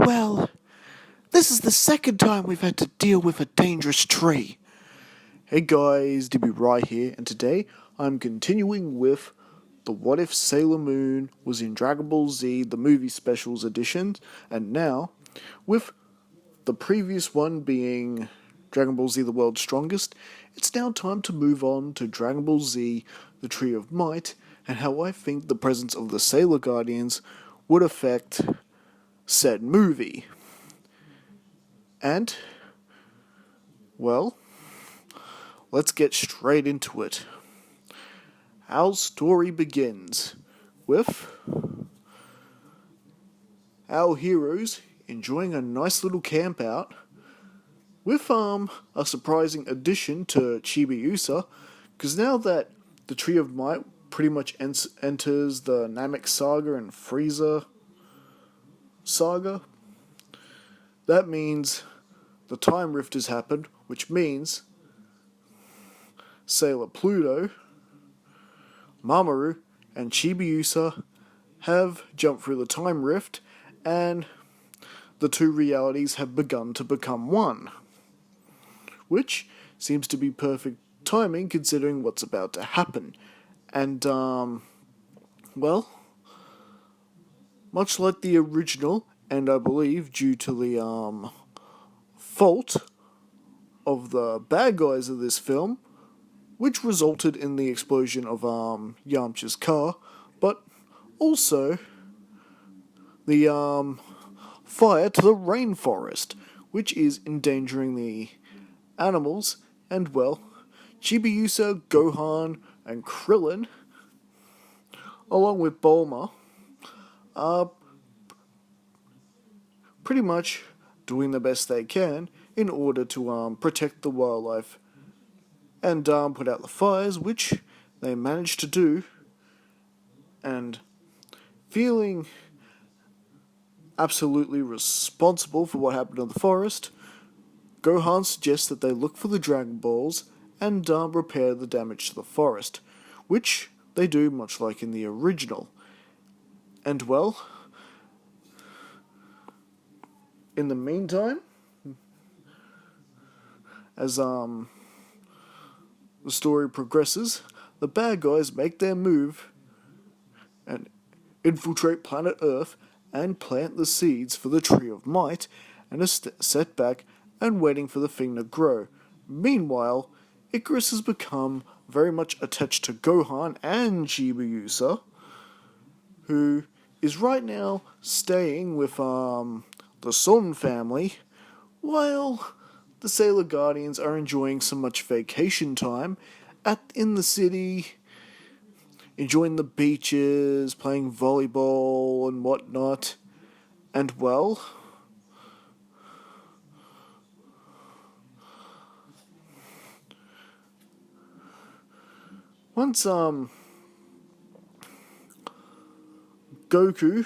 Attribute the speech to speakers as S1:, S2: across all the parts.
S1: well, this is the second time we've had to deal with a dangerous tree. Hey guys, DBZ here, and today I'm continuing with the What If Sailor Moon was in Dragon Ball Z, the movie specials edition, and now, with the previous one being Dragon Ball Z, the World's Strongest, it's now time to move on to Dragon Ball Z, the Tree of Might, and how I think the presence of the Sailor Guardians would affect said movie. And, well, let's get straight into it. Our story begins with our heroes enjoying a nice little camp out with a surprising addition to Chibiusa, because now that the Tree of Might pretty much enters the Namek Saga and Frieza Saga, that means the Time Rift has happened, which means Sailor Pluto, Mamoru, and Chibiusa have jumped through the Time Rift, and the two realities have begun to become one, which seems to be perfect timing considering what's about to happen. And, well, much like the original, and I believe due to the fault of the bad guys of this film, which resulted in the explosion of Yamcha's car, but also the fire to the rainforest, which is endangering the animals, and well, Chibiusa, Gohan, and Krillin, along with Bulma, are pretty much doing the best they can in order to protect the wildlife and put out the fires, which they managed to do. And feeling absolutely responsible for what happened in the forest, Gohan suggests that they look for the Dragon Balls and repair the damage to the forest, which they do much like in the original. And well, in the meantime, as the story progresses, the bad guys make their move and infiltrate planet Earth and plant the seeds for the Tree of Might, and are set back and waiting for the thing to grow. Meanwhile, Icarus has become very much attached to Gohan and Chibiusa, who is right now staying with the Sun family, while the Sailor Guardians are enjoying some much vacation time in the city, enjoying the beaches, playing volleyball and whatnot. And well, once Goku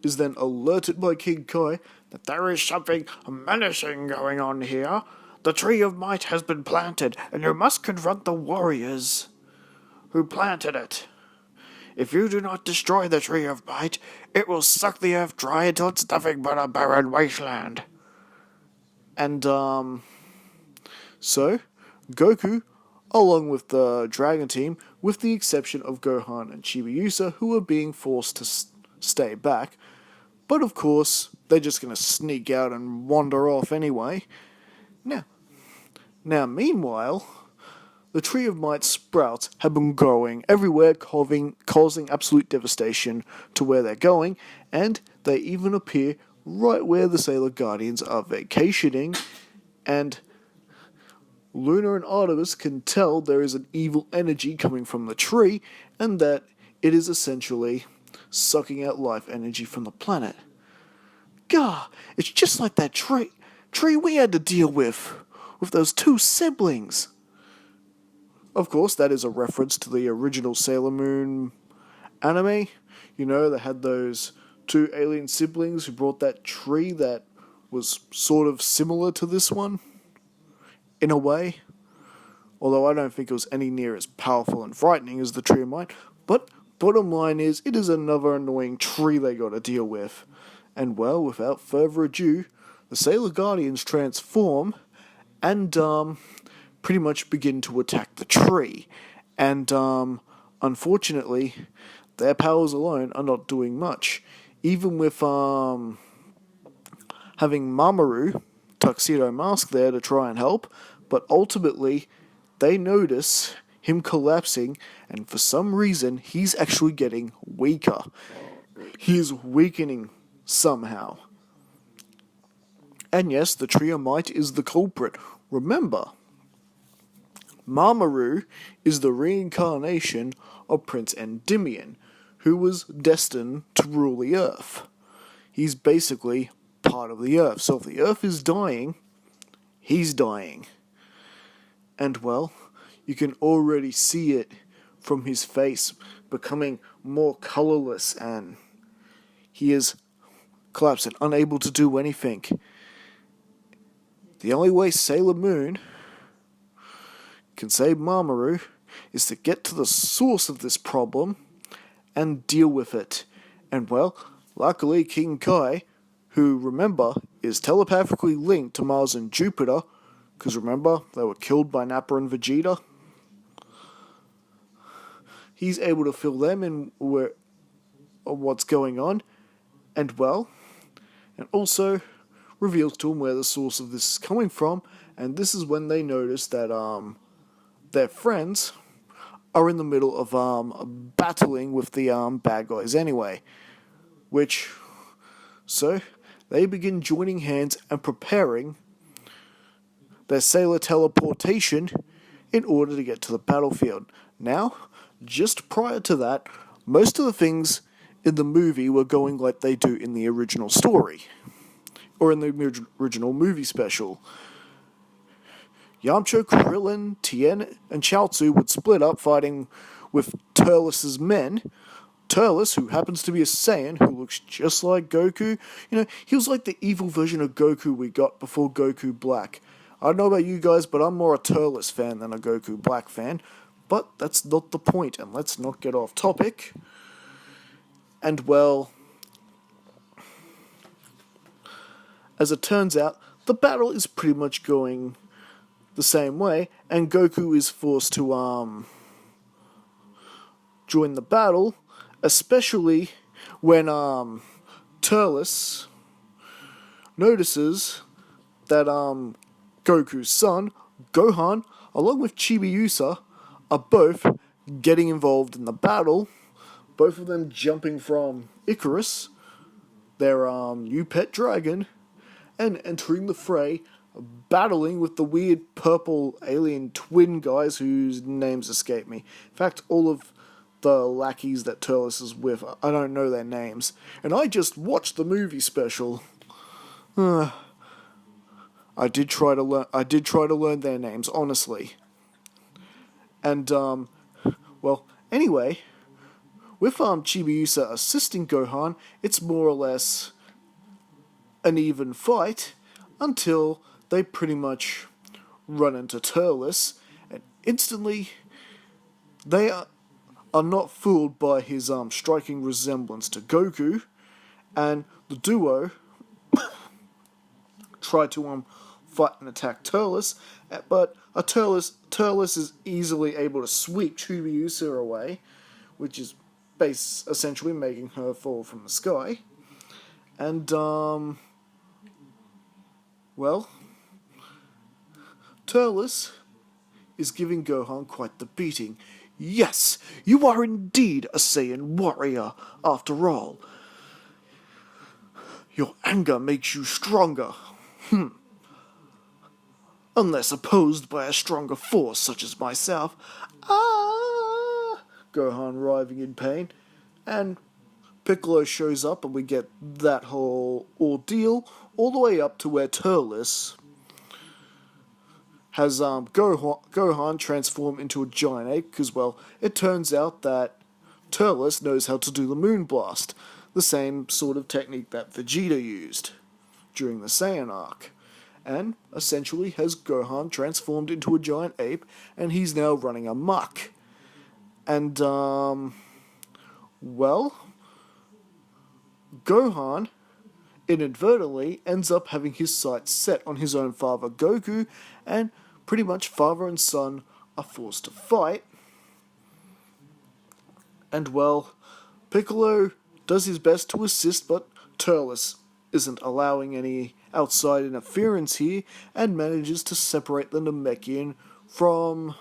S1: is then alerted by King Kai that there is something menacing going on here. The Tree of Might has been planted, and you must confront the warriors who planted it. If you do not destroy the Tree of Might, it will suck the earth dry until it's nothing but a barren wasteland. And, so, Goku, along with the Dragon Team, with the exception of Gohan and Chibiusa, who are being forced to stay back, but of course, they're just going to sneak out and wander off anyway. Now, meanwhile, the Tree of Might sprouts have been growing everywhere, causing absolute devastation to where they're going, and they even appear right where the Sailor Guardians are vacationing, and Luna and Artemis can tell there is an evil energy coming from the tree, and that it is essentially sucking out life energy from the planet. Gah, it's just like that tree we had to deal with those two siblings. Of course, that is a reference to the original Sailor Moon anime. You know, they had those two alien siblings who brought that tree that was sort of similar to this one, in a way. Although I don't think it was any near as powerful and frightening as the Tree of Might. But bottom line is, it is another annoying tree they got to deal with. And well, without further ado, the Sailor Guardians transform and pretty much begin to attack the tree. And unfortunately, their powers alone are not doing much. Even with having Mamoru, Tuxedo Mask, there to try and help, but ultimately they notice him collapsing, and for some reason he's actually getting weaker. He is weakening somehow. And yes, the Tree of Might is the culprit. Remember, Mamoru is the reincarnation of Prince Endymion, who was destined to rule the Earth. He's basically part of the Earth. So if the Earth is dying, he's dying. And well, you can already see it from his face becoming more colourless, and he is collapsed and unable to do anything. The only way Sailor Moon can save Mamoru is to get to the source of this problem and deal with it. And well, luckily King Kai, who, remember, is telepathically linked to Mars and Jupiter, because remember, they were killed by Nappa and Vegeta, he's able to fill them in on what's going on, and well, and also reveals to him where the source of this is coming from, and this is when they notice that their friends are in the middle of battling with the bad guys anyway, so they begin joining hands and preparing their sailor teleportation in order to get to the battlefield. Now, just prior to that, most of the things in the movie were going like they do in the original story, or in the original movie special. Yamcha, Krillin, Tien, and Chaozu would split up fighting with Turles' men. Turles, who happens to be a Saiyan, who looks just like Goku. He was like the evil version of Goku we got before Goku Black. I don't know about you guys, but I'm more a Turles fan than a Goku Black fan. But that's not the point, and let's not get off topic. And well, as it turns out, the battle is pretty much going the same way, and Goku is forced to join the battle, especially when Turles notices that Goku's son, Gohan, along with Chibiusa, are both getting involved in the battle, both of them jumping from Icarus, their new pet dragon, and entering the fray, battling with the weird purple alien twin guys whose names escape me. In fact, all of the lackeys that Turles is with, I don't know their names. And I just watched the movie special. I did try to learn their names, honestly. And well, anyway, with Chibiusa assisting Gohan, it's more or less an even fight until they pretty much run into Turles, and instantly they are not fooled by his striking resemblance to Goku, and the duo try to fight and attack Turles, but Turles is easily able to sweep Chibiusa away, which is essentially making her fall from the sky. And well, Turles is giving Gohan quite the beating. Yes, you are indeed a Saiyan warrior, after all. Your anger makes you stronger. Unless opposed by a stronger force such as myself. Gohan writhing in pain. And Piccolo shows up and we get that whole ordeal all the way up to where Turles has Gohan transform into a giant ape, because, well, it turns out that Turles knows how to do the Moon Blast, the same sort of technique that Vegeta used during the Saiyan arc, and essentially has Gohan transformed into a giant ape, and he's now running amok. And, well, Gohan inadvertently ends up having his sights set on his own father Goku, and pretty much father and son are forced to fight. And well, Piccolo does his best to assist, but Turles isn't allowing any outside interference here and manages to separate the Namekian from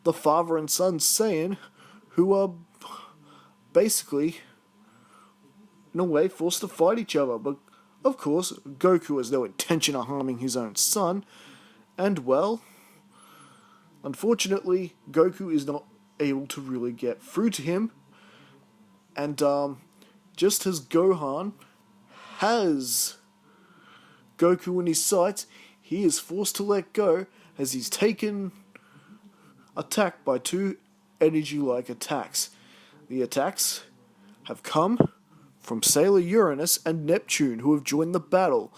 S1: the father and son Saiyan, who are basically, in a way, forced to fight each other. But of course, Goku has no intention of harming his own son, and well, unfortunately, Goku is not able to really get through to him, and just as Gohan has Goku in his sights, he is forced to let go as he's taken attacked by two energy-like attacks. The attacks have come from Sailor Uranus and Neptune, who have joined the battle.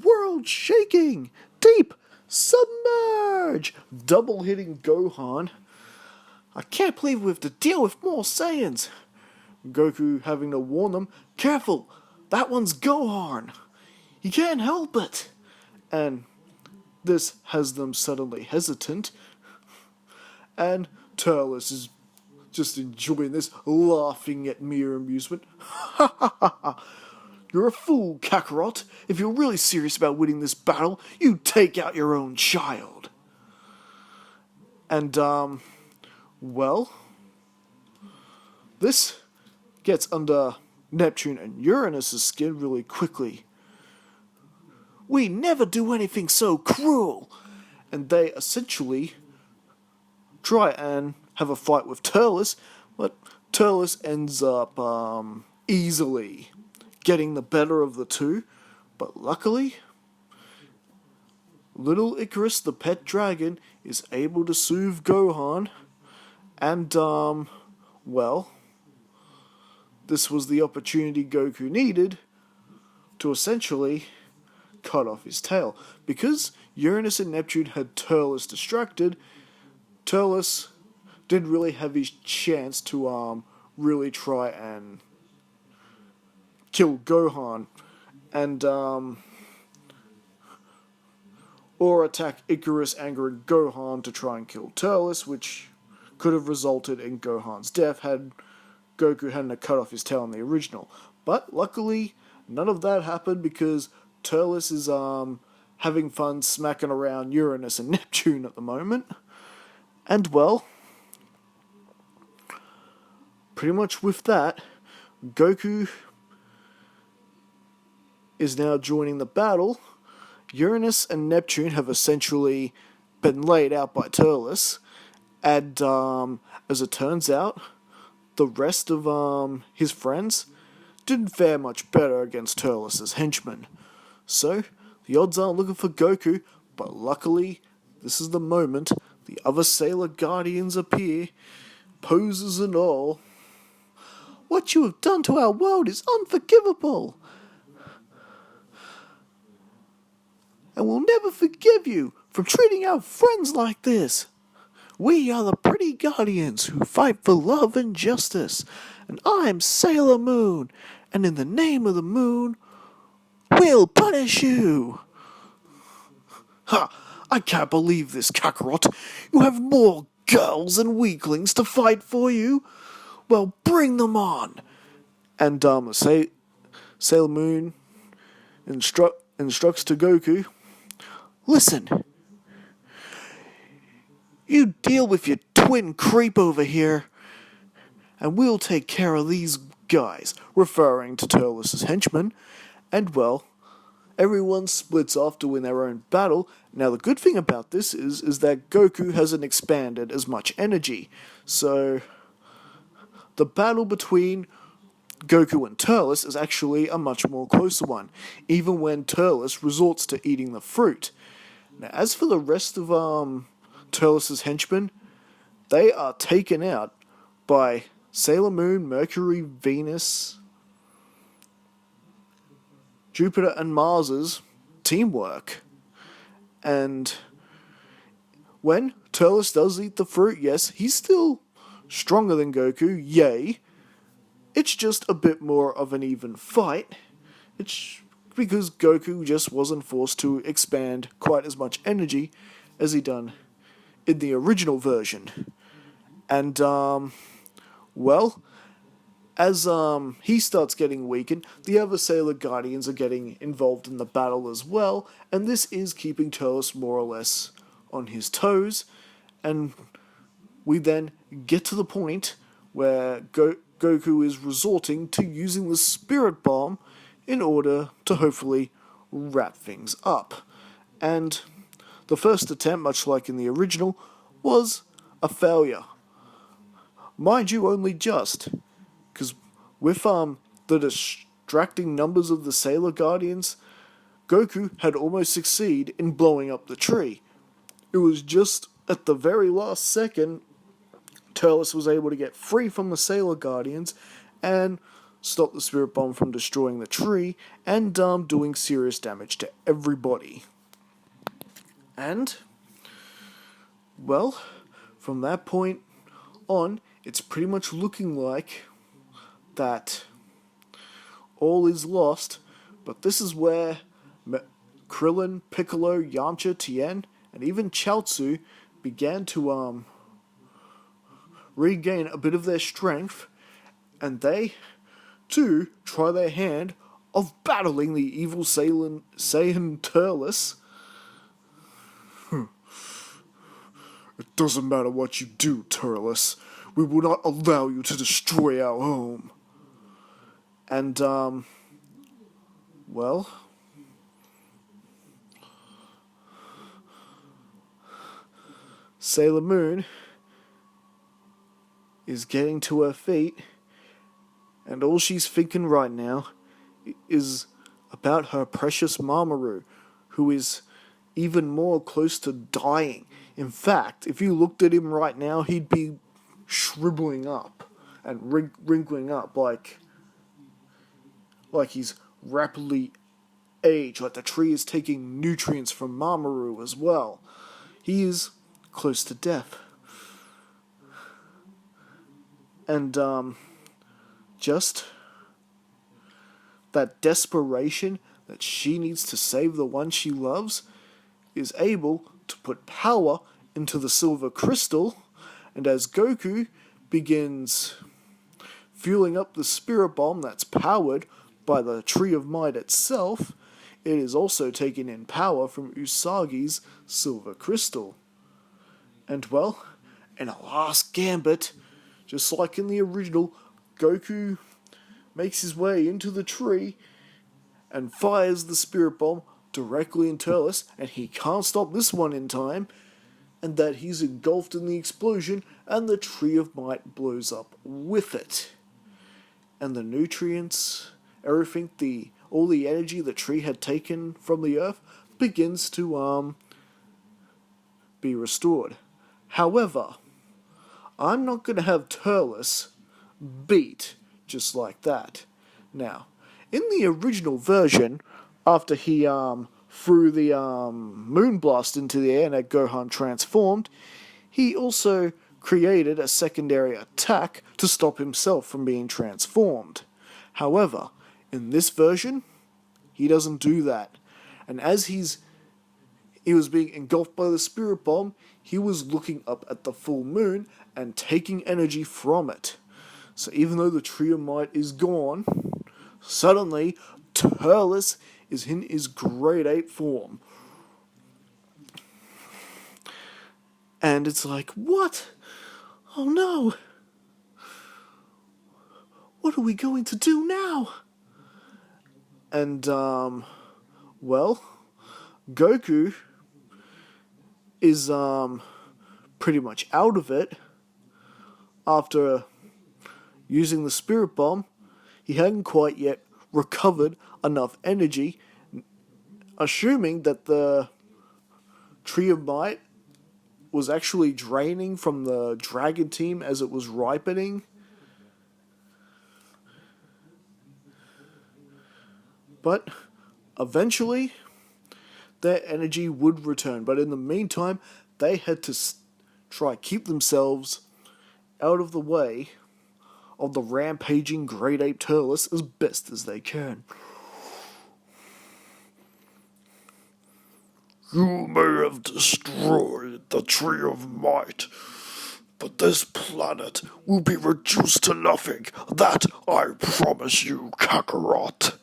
S1: World shaking! Deep! Submerge! Double hitting Gohan. I can't believe we have to deal with more Saiyans. Goku having to warn them, careful! That one's Gohan! He can't help it! And this has them suddenly hesitant. And Turles is just enjoying this, laughing at mere amusement. Ha ha ha ha! You're a fool, Kakarot. If you're really serious about winning this battle, you take out your own child. And, well, this gets under Neptune and Uranus' skin really quickly. We never do anything so cruel! And they essentially try and have a fight with Turles, but Turles ends up easily getting the better of the two. But luckily, little Icarus, the pet dragon, is able to soothe Gohan, and well, this was the opportunity Goku needed to essentially cut off his tail. Because Uranus and Neptune had Turles distracted, Turles didn't really have his chance to really try and kill Gohan, and or attack Icarus, angering Gohan to try and kill Turles, which could have resulted in Gohan's death had Goku hadn't cut off his tail in the original. But luckily, none of that happened because Turles is having fun smacking around Uranus and Neptune at the moment. And well, pretty much with that, Goku is now joining the battle. Uranus and Neptune have essentially been laid out by Turles, and as it turns out, the rest of his friends didn't fare much better against Turles' henchmen. So, the odds aren't looking for Goku, but luckily, this is the moment the other Sailor Guardians appear, poses and all. What you have done to our world is unforgivable, and we'll never forgive you for treating our friends like this. We are the pretty Guardians who fight for love and justice, and I'm Sailor Moon, and in the name of the moon, we'll punish you. Ha! I can't believe this, Kakarot. You have more girls and weaklings to fight for you. Well, bring them on. And Sailor Moon instructs to Goku, listen, you deal with your twin creep over here, and we'll take care of these guys, referring to Turles' henchmen. And well, everyone splits off to win their own battle. Now the good thing about this is that Goku hasn't expanded as much energy, so the battle between Goku and Turles is actually a much more closer one, even when Turles resorts to eating the fruit. Now as for the rest of Turles' henchmen, they are taken out by Sailor Moon, Mercury, Venus, Jupiter and Mars's teamwork. And when Turles does eat the fruit, yes, he's still stronger than Goku, yay. It's just a bit more of an even fight. It's because Goku just wasn't forced to expand quite as much energy as he done in the original version. And, well, as he starts getting weakened, the other Sailor Guardians are getting involved in the battle as well, and this is keeping Turles more or less on his toes, and we then get to the point where Goku is resorting to using the Spirit Bomb in order to hopefully wrap things up. And the first attempt, much like in the original, was a failure. Mind you, only just, because with the distracting numbers of the Sailor Guardians, Goku had almost succeeded in blowing up the tree. It was just at the very last second Turles was able to get free from the Sailor Guardians and stop the Spirit Bomb from destroying the tree and doing serious damage to everybody. And, well, from that point on, it's pretty much looking like that all is lost, but this is where Krillin, Piccolo, Yamcha, Tien, and even Chaozu began to regain a bit of their strength, and they, too, try their hand of battling the evil Saiyan Turles. It doesn't matter what you do, Turles. We will not allow you to destroy our home. And, well, Sailor Moon is getting to her feet, and all she's thinking right now is about her precious Mamoru, who is even more close to dying. In fact, if you looked at him right now, he'd be shriveling up and wrinkling up like he's rapidly aged, like the tree is taking nutrients from Mamoru as well. He is close to death. And, just that desperation that she needs to save the one she loves is able to put power into the silver crystal, and as Goku begins fueling up the Spirit Bomb that's powered by the Tree of Might itself, it is also taking in power from Usagi's silver crystal. And well, in a last gambit, just like in the original, Goku makes his way into the tree and fires the Spirit Bomb directly in Turles, and he can't stop this one in time, and that he's engulfed in the explosion, and the Tree of Might blows up with it. And the nutrients, everything, all the energy the tree had taken from the earth begins to be restored. However, I'm not going to have Turles beat just like that. Now, in the original version, after he threw the Moonblast into the air and had Gohan transformed, he also created a secondary attack to stop himself from being transformed. However, in this version, he doesn't do that. And as he was being engulfed by the Spirit Bomb, he was looking up at the full moon and taking energy from it. So even though the Tree of Might is gone, suddenly Turles is in his grade 8 form. And it's like, what? Oh no! What are we going to do now? And, well, Goku is, pretty much out of it after using the Spirit Bomb. He hadn't quite yet recovered enough energy, assuming that the Tree of Might was actually draining from the Dragon Team as it was ripening. But eventually, their energy would return. But in the meantime, they had to try keep themselves out of the way of the rampaging Great Ape Turles as best as they can.
S2: You may have destroyed the Tree of Might, but this planet will be reduced to nothing. That I promise you, Kakarot.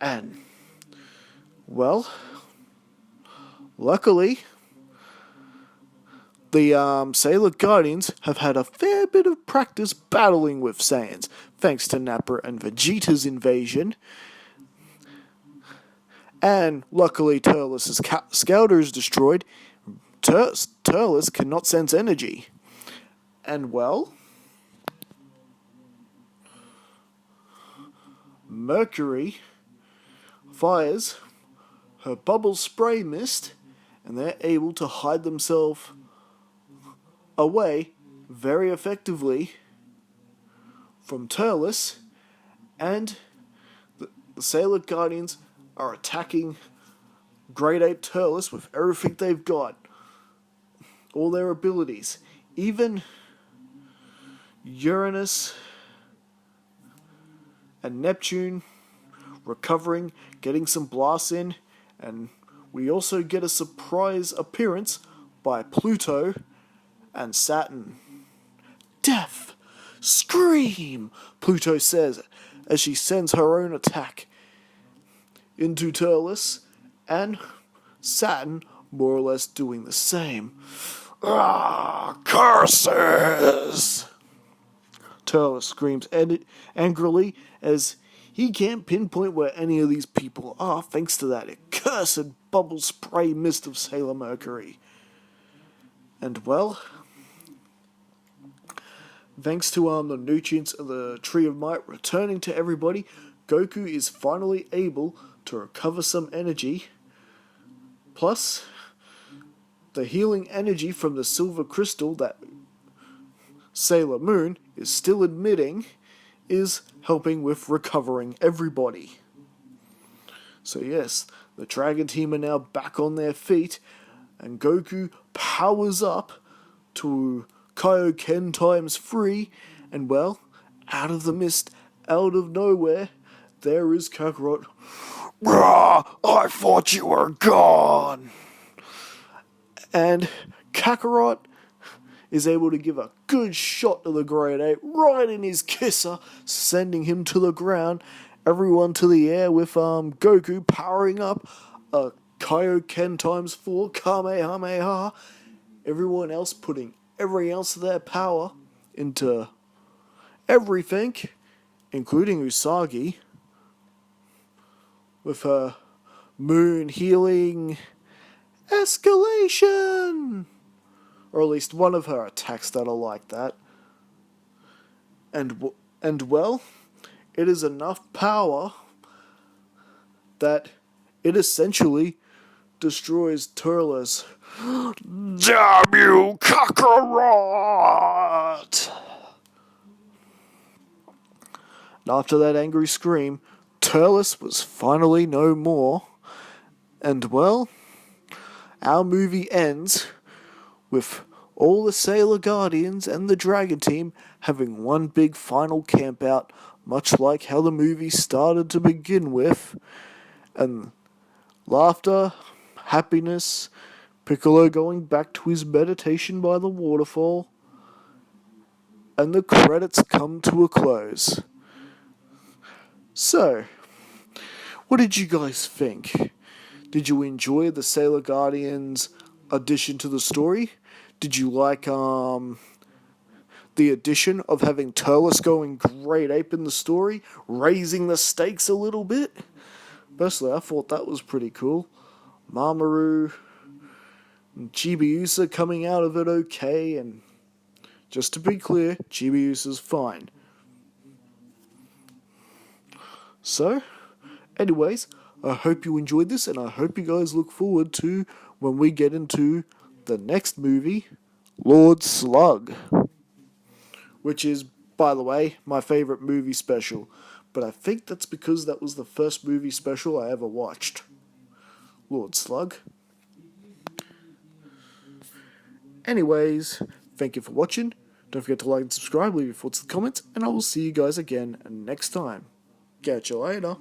S1: And, well, luckily, the Sailor Guardians have had a fair bit of practice battling with Saiyans, thanks to Nappa and Vegeta's invasion. And luckily, Turles' scouter is destroyed. Turles cannot sense energy. And well, Mercury fires her bubble spray mist, and they're able to hide themselves away very effectively from Turles, and the Sailor Guardians are attacking Great Ape Turles with everything they've got. All their abilities. Even Uranus and Neptune recovering, getting some blasts in, and we also get a surprise appearance by Pluto and Saturn. Death! Scream! Pluto says as she sends her own attack into Turles, and Saturn more or less doing the same.
S2: Ah, curses!
S1: Turles screams angrily as he can't pinpoint where any of these people are thanks to that accursed bubble spray mist of Sailor Mercury. And well, thanks to the nutrients of the Tree of Might returning to everybody, Goku is finally able to recover some energy. Plus, the healing energy from the silver crystal that Sailor Moon is still admitting is helping with recovering everybody. So yes, the Dragon Team are now back on their feet, and Goku powers up to Kaioken times 3, and well, out of the mist, out of nowhere, there is Kakarot.
S2: I thought you were gone.
S1: And Kakarot is able to give a good shot to the Great Ape right in his kisser, sending him to the ground. Everyone to the air with Goku powering up a Kaioken times 4 Kamehameha. Everyone else putting every ounce of their power into everything, including Usagi, with her moon healing escalation, or at least one of her attacks that are like that. And well, it is enough power that it essentially destroys Turles.
S2: Damn you, Kakarot!
S1: And after that angry scream, Turles was finally no more. And well, our movie ends with all the Sailor Guardians and the Dragon Team having one big final campout, much like how the movie started to begin with. And laughter, happiness, Piccolo going back to his meditation by the waterfall, and the credits come to a close. So, what did you guys think? Did you enjoy the Sailor Guardians addition to the story? Did you like the addition of having Turles going Great Ape in the story, raising the stakes a little bit? Personally, I thought that was pretty cool. Mamoru and Chibiusa coming out of it okay, and just to be clear, Chibiusa's fine. So, anyways, I hope you enjoyed this, and I hope you guys look forward to when we get into the next movie, Lord Slug, which is, by the way, my favourite movie special, but I think that's because that was the first movie special I ever watched. Lord Slug. Anyways, thank you for watching. Don't forget to like and subscribe, leave your thoughts in the comments, and I will see you guys again next time. Catch you later.